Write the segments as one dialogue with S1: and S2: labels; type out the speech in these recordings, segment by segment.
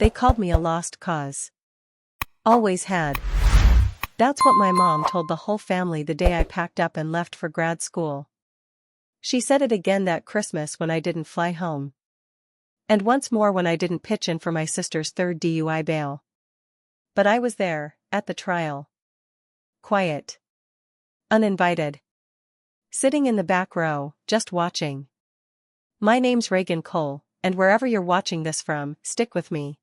S1: They called me a lost cause. Always had. That's what my mom told the whole family the day I packed up and left for grad school. She said it again that Christmas when I didn't fly home. And once more when I didn't pitch in for my sister's third DUI bail. But I was there, at the trial. Quiet. Uninvited. Sitting in the back row, just watching. My name's Reagan Cole, and wherever you're watching this from, stick with me.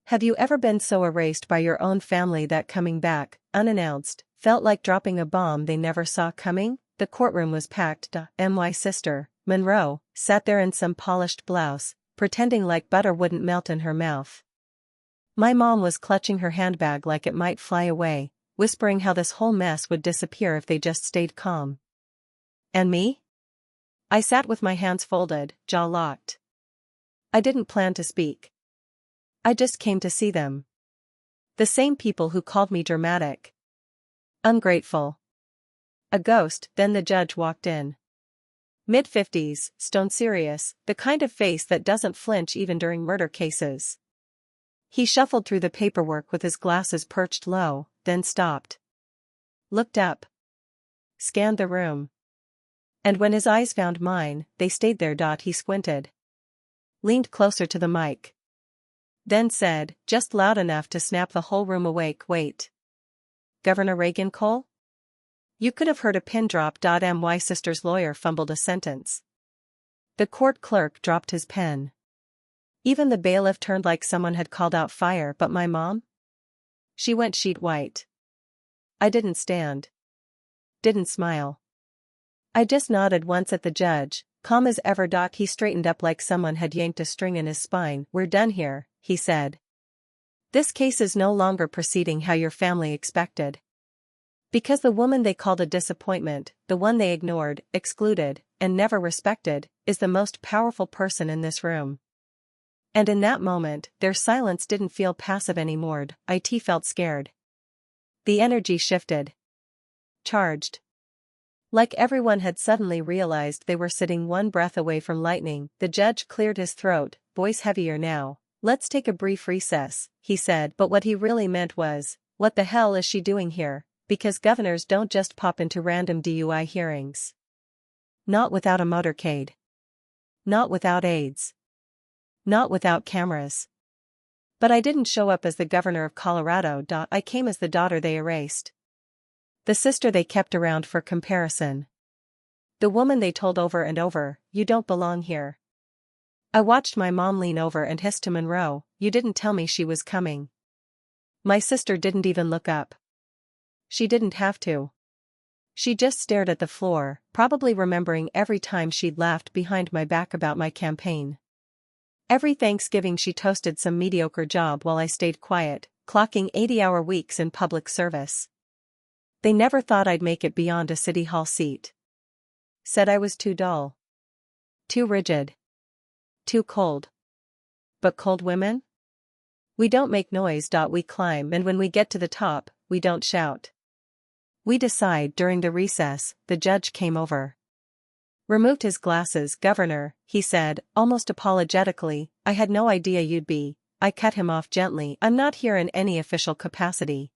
S1: Have you ever been so erased by your own family that coming back, unannounced, felt like dropping a bomb they never saw coming? The courtroom was packed. My sister, Monroe, sat there in some polished blouse, pretending like butter wouldn't melt in her mouth. My mom was clutching her handbag like it might fly away, whispering how this whole mess would disappear if they just stayed calm. And me? I sat with my hands folded, jaw locked. I didn't plan to speak. I just came to see them. The same people who called me dramatic. Ungrateful. A ghost. Then the judge walked in. Mid-50s, stone serious, the kind of face that doesn't flinch even during murder cases. He shuffled through the paperwork with his glasses perched low, then stopped. Looked up. Scanned the room. And when his eyes found mine, they stayed there. He squinted. Leaned closer to the mic. Then said, just loud enough to snap the whole room awake, wait. Governor Reagan Cole? You could have heard a pin drop. My sister's lawyer fumbled a sentence. The court clerk dropped his pen. Even the bailiff turned like someone had called out fire. But my mom? She went sheet white. I didn't stand. Didn't smile. I just nodded once at the judge, calm as ever. He straightened up like someone had yanked a string in his spine. We're done here, he said. This case is no longer proceeding how your family expected. Because the woman they called a disappointment, the one they ignored, excluded, and never respected, is the most powerful person in this room. And in that moment, their silence didn't feel passive anymore. It felt scared. The energy shifted. Charged. Like everyone had suddenly realized they were sitting one breath away from lightning. The judge cleared his throat, voice heavier now. Let's take a brief recess, he said, but what he really meant was, what the hell is she doing here? Because governors don't just pop into random DUI hearings. Not without a motorcade. Not without aides. Not without cameras. But I didn't show up as the governor of Colorado. I came as the daughter they erased. The sister they kept around for comparison. The woman they told over and over, you don't belong here. I watched my mom lean over and hiss to Monroe, you didn't tell me she was coming. My sister didn't even look up. She didn't have to. She just stared at the floor, probably remembering every time she'd laughed behind my back about my campaign. Every Thanksgiving she toasted some mediocre job while I stayed quiet, clocking 80-hour weeks in public service. They never thought I'd make it beyond a city hall seat. Said I was too dull. Too rigid. Too cold. But cold women? We don't make noise. We climb, and when we get to the top, we don't shout. We decide. During the recess, the judge came over. Removed his glasses. Governor, he said, almost apologetically, I had no idea you'd be. I cut him off gently. I'm not here in any official capacity.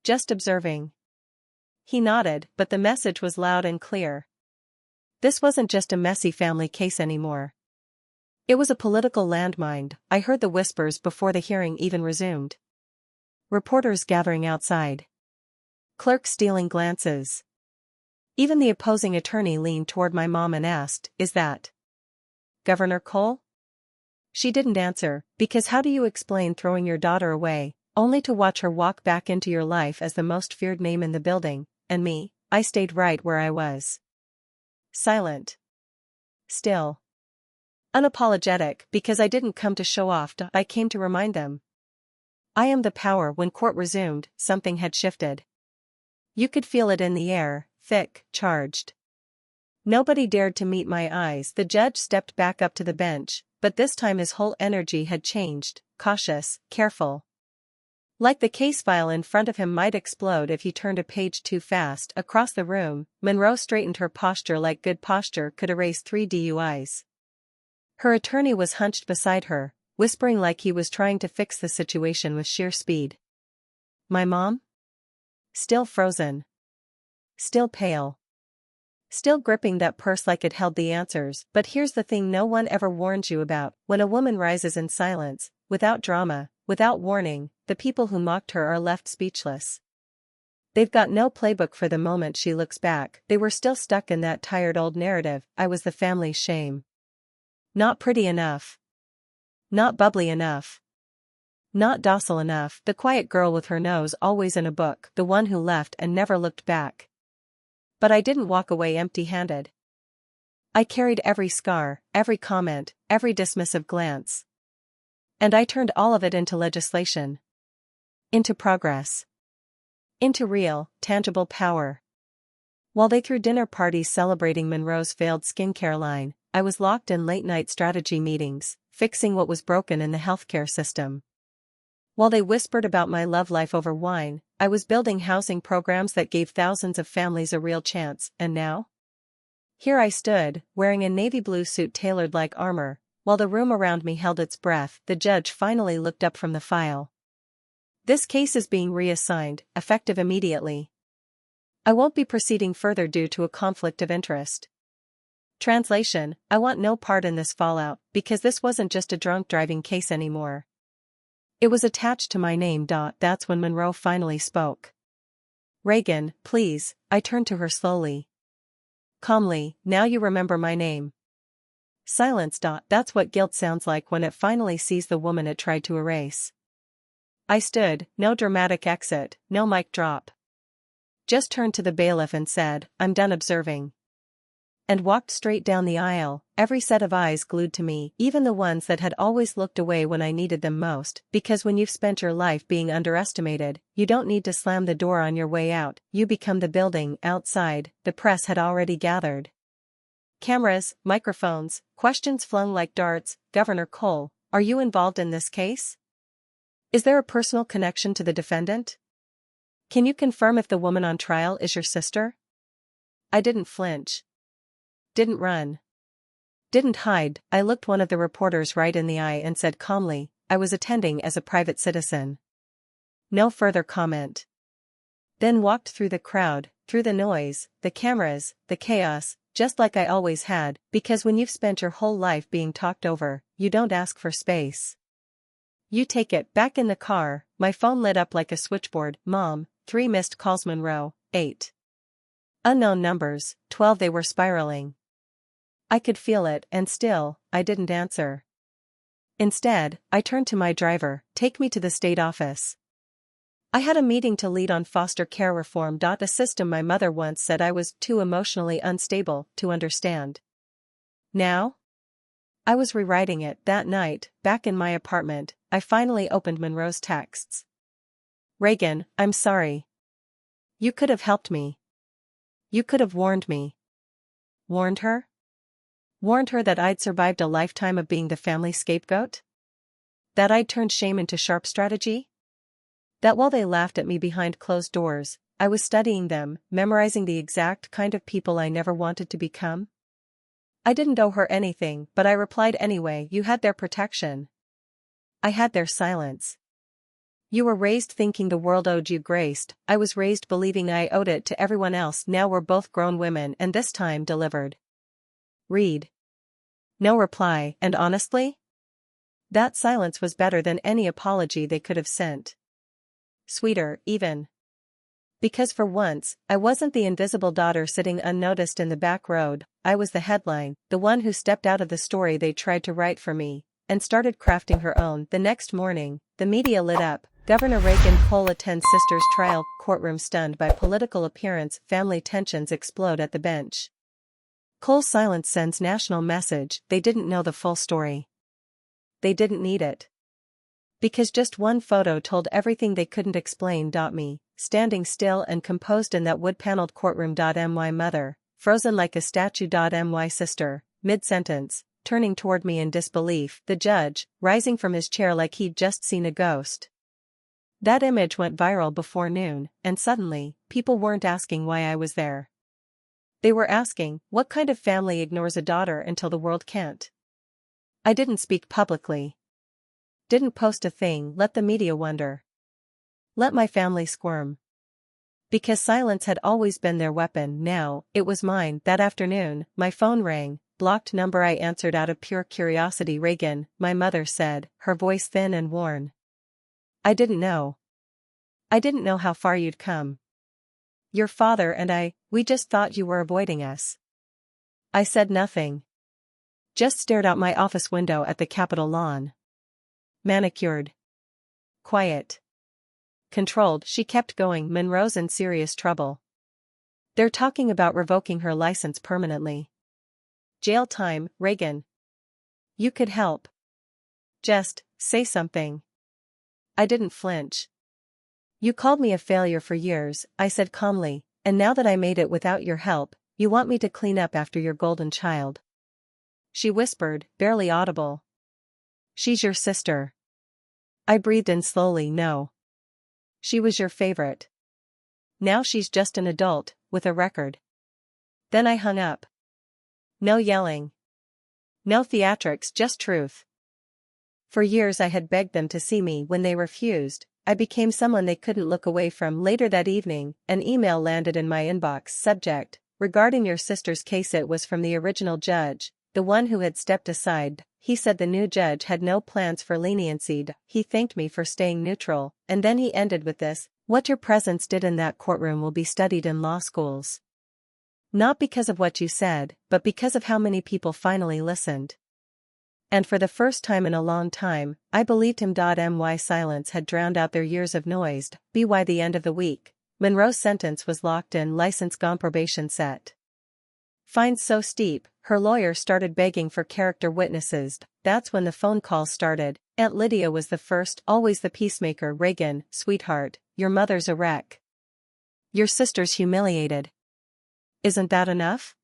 S1: Just observing. He nodded, but the message was loud and clear. This wasn't just a messy family case anymore. It was a political landmine. I heard the whispers before the hearing even resumed. Reporters gathering outside. Clerks stealing glances. Even the opposing attorney leaned toward my mom and asked, is that Governor Cole? She didn't answer, because how do you explain throwing your daughter away, only to watch her walk back into your life as the most feared name in the building? And me, I stayed right where I was. Silent. Still. Unapologetic, because I didn't come to show off. I came to remind them. I am the power. When court resumed, something had shifted. You could feel it in the air, thick, charged. Nobody dared to meet my eyes. The judge stepped back up to the bench, but this time his whole energy had changed, cautious, careful. Like the case file in front of him might explode if he turned a page too fast. Across the room, Monroe straightened her posture like good posture could erase 3 DUIs. Her attorney was hunched beside her, whispering like he was trying to fix the situation with sheer speed. My mom? Still frozen. Still pale. Still gripping that purse like it held the answers. But here's the thing no one ever warns you about: when a woman rises in silence, without drama, without warning, the people who mocked her are left speechless. They've got no playbook for the moment she looks back. They were still stuck in that tired old narrative: I was the family's shame. Not pretty enough. Not bubbly enough. Not docile enough, the quiet girl with her nose always in a book, the one who left and never looked back. But I didn't walk away empty-handed. I carried every scar, every comment, every dismissive glance. And I turned all of it into legislation. Into progress. Into real, tangible power. While they threw dinner parties celebrating Monroe's failed skincare line, I was locked in late-night strategy meetings, fixing what was broken in the healthcare system. While they whispered about my love life over wine, I was building housing programs that gave thousands of families a real chance. And now? Here I stood, wearing a navy blue suit tailored like armor, while the room around me held its breath. The judge finally looked up from the file. This case is being reassigned, effective immediately. I won't be proceeding further due to a conflict of interest. Translation: I want no part in this fallout, because this wasn't just a drunk driving case anymore. It was attached to my name. That's when Monroe finally spoke. Reagan, please. I turned to her slowly. Calmly, now you remember my name. Silence. That's what guilt sounds like when it finally sees the woman it tried to erase. I stood, no dramatic exit, no mic drop. Just turned to the bailiff and said, I'm done observing. And walked straight down the aisle, every set of eyes glued to me, even the ones that had always looked away when I needed them most, because when you've spent your life being underestimated, you don't need to slam the door on your way out, you become the building. Outside, the press had already gathered. Cameras, microphones, questions flung like darts. Governor Cole, are you involved in this case? Is there a personal connection to the defendant? Can you confirm if the woman on trial is your sister? I didn't flinch. Didn't run. Didn't hide. I looked one of the reporters right in the eye and said calmly, I was attending as a private citizen. No further comment. Then walked through the crowd, through the noise, the cameras, the chaos, just like I always had, because when you've spent your whole life being talked over, you don't ask for space. You take it. Back in the car, my phone lit up like a switchboard. Mom, 3 missed calls. Monroe, 8. Unknown numbers, 12. They were spiraling. I could feel it, and still, I didn't answer. Instead, I turned to my driver, take me to the state office. I had a meeting to lead on foster care reform. A system my mother once said I was too emotionally unstable to understand. Now? I was rewriting it. That night, back in my apartment, I finally opened Monroe's texts. Reagan, I'm sorry. You could have helped me. You could have warned me. Warned her? Warned her that I'd survived a lifetime of being the family scapegoat? That I'd turned shame into sharp strategy? That while they laughed at me behind closed doors, I was studying them, memorizing the exact kind of people I never wanted to become? I didn't owe her anything, but I replied anyway. You had their protection. I had their silence. You were raised thinking the world owed you grace. I was raised believing I owed it to everyone else. Now we're both grown women, and this time delivered. Read. No reply, and honestly? That silence was better than any apology they could have sent. Sweeter, even. Because for once, I wasn't the invisible daughter sitting unnoticed in the back road, I was the headline, the one who stepped out of the story they tried to write for me, and started crafting her own. The next morning, the media lit up. Governor Reagan Cole attends sister's trial. Courtroom stunned by political appearance. Family tensions explode at the bench. Cole's silence sends national message. They didn't know the full story. They didn't need it. Because just one photo told everything they couldn't explain. Me, standing still and composed in that wood-paneled courtroom. My mother, frozen like a statue. My sister, mid-sentence, turning toward me in disbelief. The judge, rising from his chair like he'd just seen a ghost. That image went viral before noon, and suddenly, people weren't asking why I was there. They were asking, what kind of family ignores a daughter until the world can't? I didn't speak publicly. Didn't post a thing, let the media wonder. Let my family squirm. Because silence had always been their weapon, now, it was mine. That afternoon, my phone rang, blocked number. I answered out of pure curiosity. Reagan, my mother said, her voice thin and worn. I didn't know. I didn't know how far you'd come. Your father and we just thought you were avoiding us. I said nothing. Just stared out my office window at the Capitol lawn. Manicured. Quiet. Controlled. She kept going. Monroe's in serious trouble. They're talking about revoking her license permanently. Jail time, Reagan. You could help. Just say something. I didn't flinch. You called me a failure for years, I said calmly, and now that I made it without your help, you want me to clean up after your golden child. She whispered, barely audible. She's your sister. I breathed in slowly. No. She was your favorite. Now she's just an adult, with a record. Then I hung up. No yelling. No theatrics, just truth. For years I had begged them to see me. When they refused, I became someone they couldn't look away from. Later that evening, an email landed in my inbox. Subject, regarding your sister's case. It was from the original judge, the one who had stepped aside. He said the new judge had no plans for leniency. He thanked me for staying neutral, and then he ended with this: what your presence did in that courtroom will be studied in law schools. Not because of what you said, but because of how many people finally listened. And for the first time in a long time, I believed him. My silence had drowned out their years of noise. By the end of the week, Monroe's sentence was locked in. License gone, probation set. Fines so steep, her lawyer started begging for character witnesses. That's when the phone calls started. Aunt Lydia was the first, always the peacemaker. Reagan, sweetheart, your mother's a wreck. Your sister's humiliated. Isn't that enough?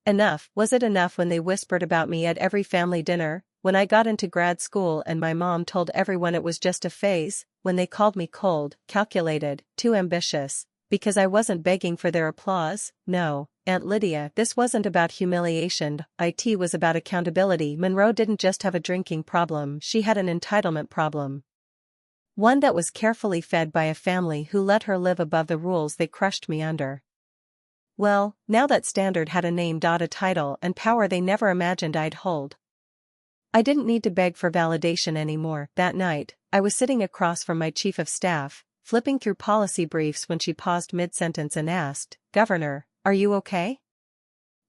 S1: Enough. Was it enough when they whispered about me at every family dinner, when I got into grad school and my mom told everyone it was just a phase, when they called me cold, calculated, too ambitious, because I wasn't begging for their applause? No, Aunt Lydia, this wasn't about humiliation, it was about accountability. Monroe didn't just have a drinking problem, she had an entitlement problem. One that was carefully fed by a family who let her live above the rules they crushed me under. Well, now that standard had a name, a title and power they never imagined I'd hold. I didn't need to beg for validation anymore. That night, I was sitting across from my chief of staff, flipping through policy briefs when she paused mid-sentence and asked, Governor, are you okay?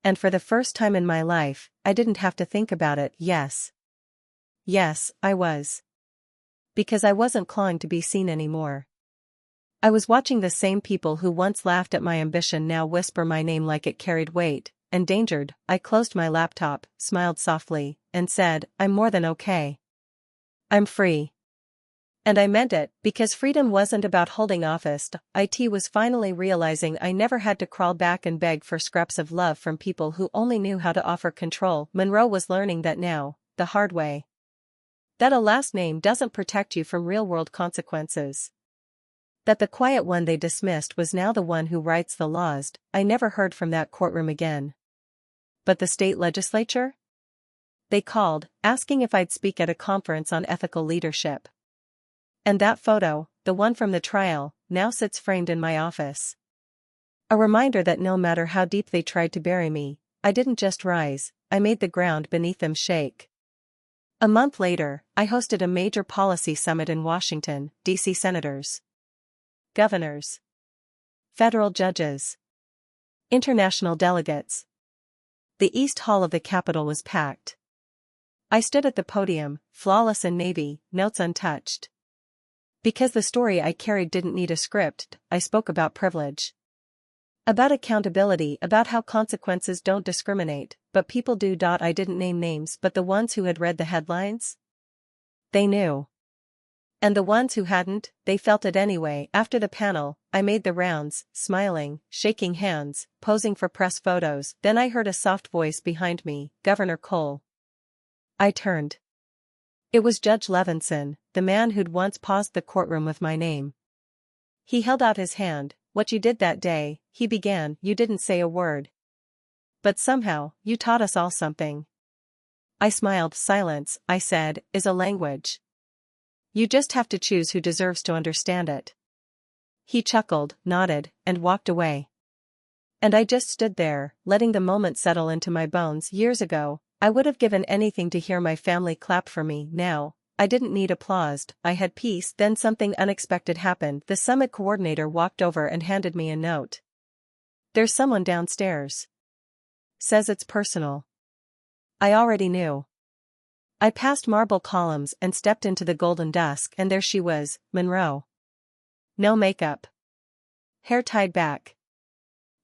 S1: And for the first time in my life, I didn't have to think about it. Yes. Yes, I was. Because I wasn't clawing to be seen anymore. I was watching the same people who once laughed at my ambition now whisper my name like it carried weight. Endangered. I closed my laptop, smiled softly, and said, I'm more than okay. I'm free. And I meant it, because freedom wasn't about holding office. It was finally realizing I never had to crawl back and beg for scraps of love from people who only knew how to offer control. Monroe was learning that now, the hard way. That a last name doesn't protect you from real-world consequences. That the quiet one they dismissed was now the one who writes the laws. I never heard from that courtroom again. But the state legislature? They called, asking if I'd speak at a conference on ethical leadership. And that photo, the one from the trial, now sits framed in my office. A reminder that no matter how deep they tried to bury me, I didn't just rise, I made the ground beneath them shake. A month later, I hosted a major policy summit in Washington, D.C. Senators, governors, federal judges, international delegates. The East Hall of the Capitol was packed. I stood at the podium, flawless in navy, notes untouched. Because the story I carried didn't need a script, I spoke about privilege. About accountability, about how consequences don't discriminate, but people do. I didn't name names, but the ones who had read the headlines? They knew. And the ones who hadn't, they felt it anyway. After the panel, I made the rounds, smiling, shaking hands, posing for press photos. Then I heard a soft voice behind me, Governor Cole. I turned. It was Judge Levinson, the man who'd once paused the courtroom with my name. He held out his hand. What you did that day, he began. You didn't say a word. But somehow, you taught us all something. I smiled. Silence, I said, is a language. You just have to choose who deserves to understand it. He chuckled, nodded, and walked away. And I just stood there, letting the moment settle into my bones. Years ago, I would have given anything to hear my family clap for me. Now, I didn't need applause, I had peace. Then something unexpected happened. The summit coordinator walked over and handed me a note. "There's someone downstairs. Says it's personal." I already knew. I passed marble columns and stepped into the golden dusk, and there she was, Monroe. No makeup. Hair tied back.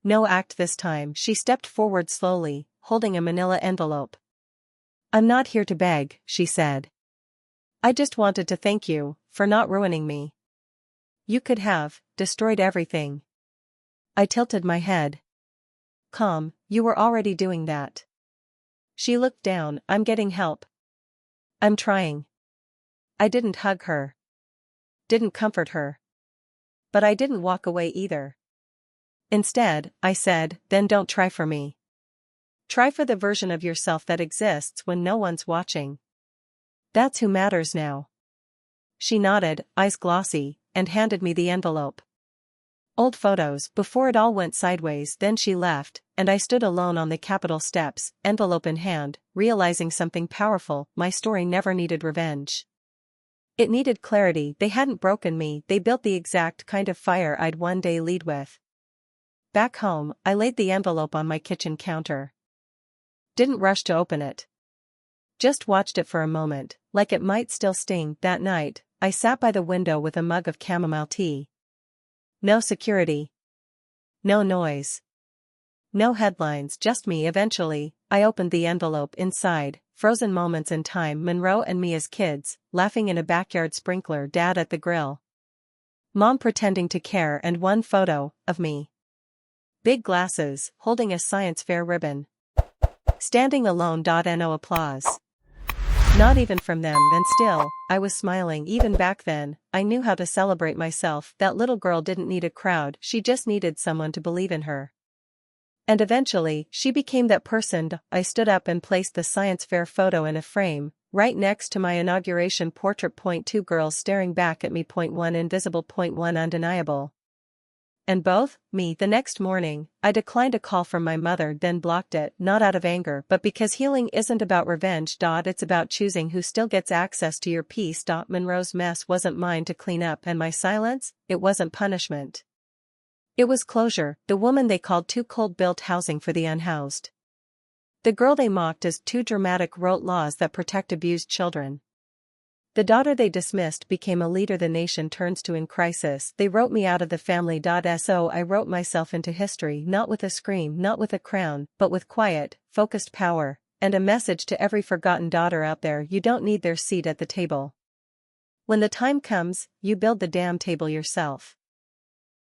S1: No act this time. She stepped forward slowly, holding a manila envelope. "I'm not here to beg," she said. "I just wanted to thank you for not ruining me. You could have destroyed everything." I tilted my head. "Calm, you were already doing that." She looked down. "I'm getting help." "I'm trying." I didn't hug her. Didn't comfort her. But I didn't walk away either. Instead, I said, "Then don't try for me. Try for the version of yourself that exists when no one's watching. That's who matters now." She nodded, eyes glossy, and handed me the envelope. Old photos before it all went sideways. Then she left, and I stood alone on the Capitol steps, envelope in hand, realizing something powerful. My story never needed revenge. It needed clarity. They hadn't broken me, they built the exact kind of fire I'd one day lead with. Back home, I laid the envelope on my kitchen counter. Didn't rush to open it. Just watched it for a moment, like it might still sting. That night, I sat by the window with a mug of chamomile tea. No security. No noise. No headlines, just me. Eventually, I opened the envelope. Inside, frozen moments in time. Monroe and me as kids, laughing in a backyard sprinkler. Dad at the grill. Mom pretending to care, and one photo of me. Big glasses, holding a science fair ribbon. Standing alone. No applause. Not even from them, and still, I was smiling. Even back then, I knew how to celebrate myself. That little girl didn't need a crowd, she just needed someone to believe in her. And eventually, she became that person. I stood up and placed the science fair photo in a frame, right next to my inauguration portrait. Point 2 girls staring back at me. Point 1 invisible. Point 1 undeniable. And both, me. The next morning, I declined a call from my mother, then blocked it, not out of anger, but because healing isn't about revenge. It's about choosing who still gets access to your peace. Monroe's mess wasn't mine to clean up, and my silence, it wasn't punishment. It was closure. The woman they called too cold built housing for the unhoused. The girl they mocked as too dramatic wrote laws that protect abused children. The daughter they dismissed became a leader the nation turns to in crisis. They wrote me out of the family. So I wrote myself into history, not with a scream, not with a crown, but with quiet, focused power, and a message to every forgotten daughter out there: you don't need their seat at the table. When the time comes, you build the damn table yourself.